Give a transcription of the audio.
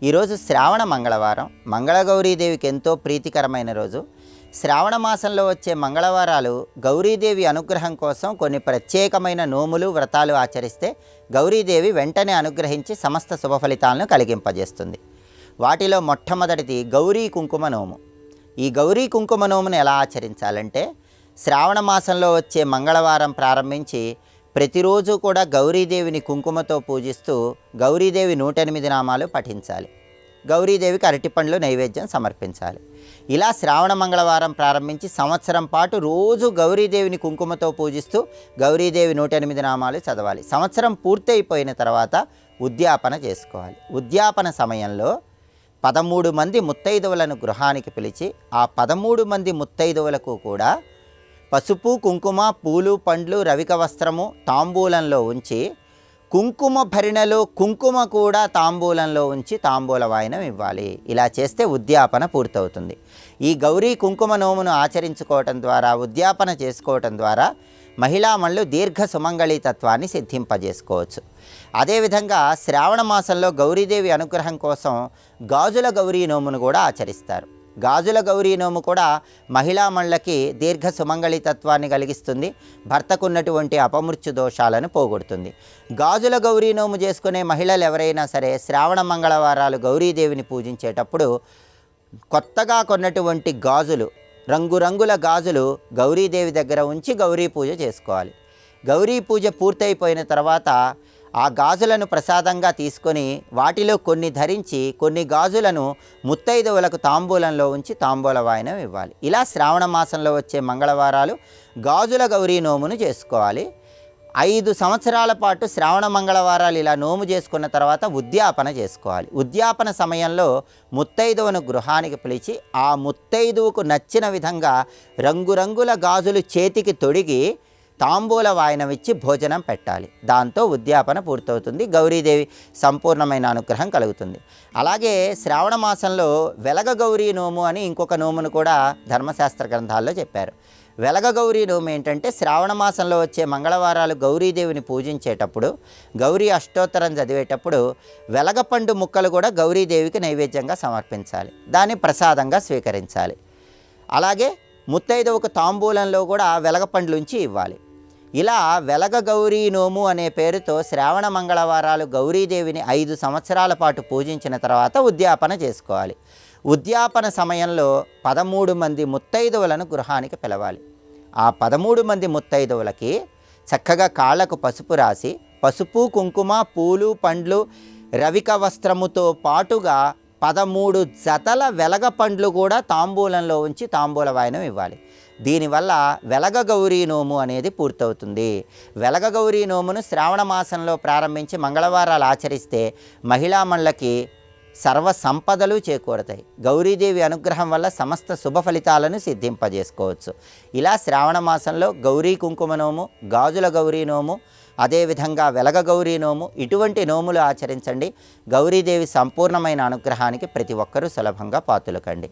ఈరోజు శ్రావణ మంగళవారం. మంగళగౌరీదేవికి ఎంతో ప్రీతికరమైన రోజు. శ్రావణ మాసంలో వచ్చే మంగళవారాలు గౌరీదేవి అనుగ్రహం కోసం కొన్ని ప్రత్యేకమైన నోములు వ్రతాలు ఆచరిస్తే గౌరీదేవి వెంటనే అనుగ్రహించి సమస్త శుభ ఫలితాలను కలిగింపజేస్తుంది. వాటిలో మొట్టమొదటిది గౌరీ కుంకుమ నోము. ఈ గౌరీ కుంకుమ నోమును ఎలా ఆచరించాలంటే, శ్రావణ మాసంలో వచ్చే మంగళవారం ప్రారంభించి ప్రతిరోజు కూడా గౌరీదేవిని కుంకుమతో పూజిస్తూ గౌరీదేవి 108 నామాలు పఠించాలి. గౌరీదేవికి అరటిపండ్లు నైవేద్యం సమర్పించాలి. ఇలా శ్రావణ మంగళవారం ప్రారంభించి సంవత్సరం పాటు రోజు గౌరీదేవిని కుంకుమతో పూజిస్తూ గౌరీదేవి 108 నామాలు చదవాలి. సంవత్సరం పూర్తయిపోయిన తర్వాత ఉద్యాపన చేసుకోవాలి. ఉద్యాపన సమయంలో 13 మంది ముత్తైదువులను గృహానికి పిలిచి ఆ 13 మంది ముత్తైదువులకు కూడా పసుపు, కుంకుమ, పూలు, పండ్లు, రవిక వస్త్రము తాంబూలంలో ఉంచి, కుంకుమ భరిణలో కుంకుమ కూడా తాంబూలంలో ఉంచి తాంబూల వాయనం ఇవ్వాలి. ఇలా చేస్తే ఉద్యాపన పూర్తవుతుంది. ఈ గౌరీ కుంకుమ నోమును ఆచరించుకోవటం ద్వారా, ఉద్యాపన చేసుకోవటం ద్వారా మహిళామణులు దీర్ఘ సుమంగళీతత్వాన్ని సిద్ధింపజేసుకోవచ్చు. అదేవిధంగా శ్రావణ మాసంలో గౌరీదేవి అనుగ్రహం కోసం గాజుల గౌరీ నోమును కూడా ఆచరిస్తారు. గాజుల గౌరీ నోము కూడా మహిళామణులకి దీర్ఘ సుమంగళితత్వాన్ని కలిగిస్తుంది. భర్తకున్నటువంటి అపమృత్యు దోషాలను పోగొడుతుంది. గాజుల గౌరీ నోము చేసుకునే మహిళలు ఎవరైనా సరే శ్రావణ మంగళవారాలు గౌరీదేవిని పూజించేటప్పుడు కొత్తగా కొన్నటువంటి గాజులు, రంగురంగుల గాజులు గౌరీదేవి దగ్గర ఉంచి గౌరీ పూజ చేసుకోవాలి. గౌరీ పూజ పూర్తయిపోయిన తర్వాత ఆ గాజులను ప్రసాదంగా తీసుకొని వాటిలో కొన్ని ధరించి కొన్ని గాజులను ముత్తైదువులకు తాంబూలంలో ఉంచి తాంబూల వాయనం ఇవ్వాలి. ఇలా శ్రావణ మాసంలో వచ్చే మంగళవారాలు గాజుల గౌరీ నోమును చేసుకోవాలి. 5 సంవత్సరాల పాటు శ్రావణ మంగళవారాలు ఇలా నోము చేసుకున్న తర్వాత ఉద్యాపన చేసుకోవాలి. ఉద్యాపన సమయంలో ముత్తైదువును గృహానికి పిలిచి ఆ ముత్తైదువుకు నచ్చిన విధంగా రంగురంగుల గాజులు చేతికి తొడిగి తాంబూల వాయనం ఇచ్చి భోజనం పెట్టాలి. దాంతో ఉద్యాపన పూర్తవుతుంది. గౌరీదేవి సంపూర్ణమైన అనుగ్రహం కలుగుతుంది. అలాగే శ్రావణ మాసంలో వెలగ గౌరీ నోము అని ఇంకొక నోమును కూడా ధర్మశాస్త్ర గ్రంథాల్లో చెప్పారు. వెలగ గౌరీ నోము ఏంటంటే, శ్రావణ మాసంలో వచ్చే మంగళవారాలు గౌరీదేవిని పూజించేటప్పుడు, గౌరీ అష్టోత్తరం చదివేటప్పుడు వెలగపండు ముక్కలు కూడా గౌరీదేవికి నైవేద్యంగా సమర్పించాలి. దాన్ని ప్రసాదంగా స్వీకరించాలి. అలాగే ముత్తైదువుకు తాంబూలంలో కూడా వెలగపండ్లు ఉంచి ఇవ్వాలి. ఇలా వెలగ గౌరీ నోము అనే పేరుతో శ్రావణ మంగళవారాలు గౌరీదేవిని 5 సంవత్సరాల పాటు పూజించిన తర్వాత ఉద్యాపన చేసుకోవాలి. ఉద్యాపన సమయంలో 13 మంది ముత్తైదువులను గృహానికి పిలవాలి. ఆ 13 మంది ముత్తైదువులకి చక్కగా కాళ్లకు పసుపు రాసి, పసుపు, కుంకుమ, పూలు, పండ్లు, రవిక వస్త్రముతో పాటుగా 13 జతల వెలగ పండ్లు కూడా తాంబూలంలో ఉంచి తాంబూల వాయనం ఇవ్వాలి. దీనివల్ల వెలగ గౌరీ నోము అనేది పూర్తవుతుంది. వెలగ గౌరీ నోమును శ్రావణ మాసంలో ప్రారంభించి మంగళవారాలు ఆచరిస్తే మహిళామణులకి సర్వ సంపదలు చేకూరతాయి. గౌరీదేవి అనుగ్రహం వల్ల సమస్త శుభ ఫలితాలను సిద్ధింపజేసుకోవచ్చు. ఇలా శ్రావణ మాసంలో గౌరీ కుంకుమ నోము, గాజుల గౌరీ నోము, అదేవిధంగా వెలగ గౌరీ నోము, ఇటువంటి నోములు ఆచరించండి. గౌరీదేవి సంపూర్ణమైన అనుగ్రహానికి ప్రతి ఒక్కరూ సులభంగా పాత్రులు కండి.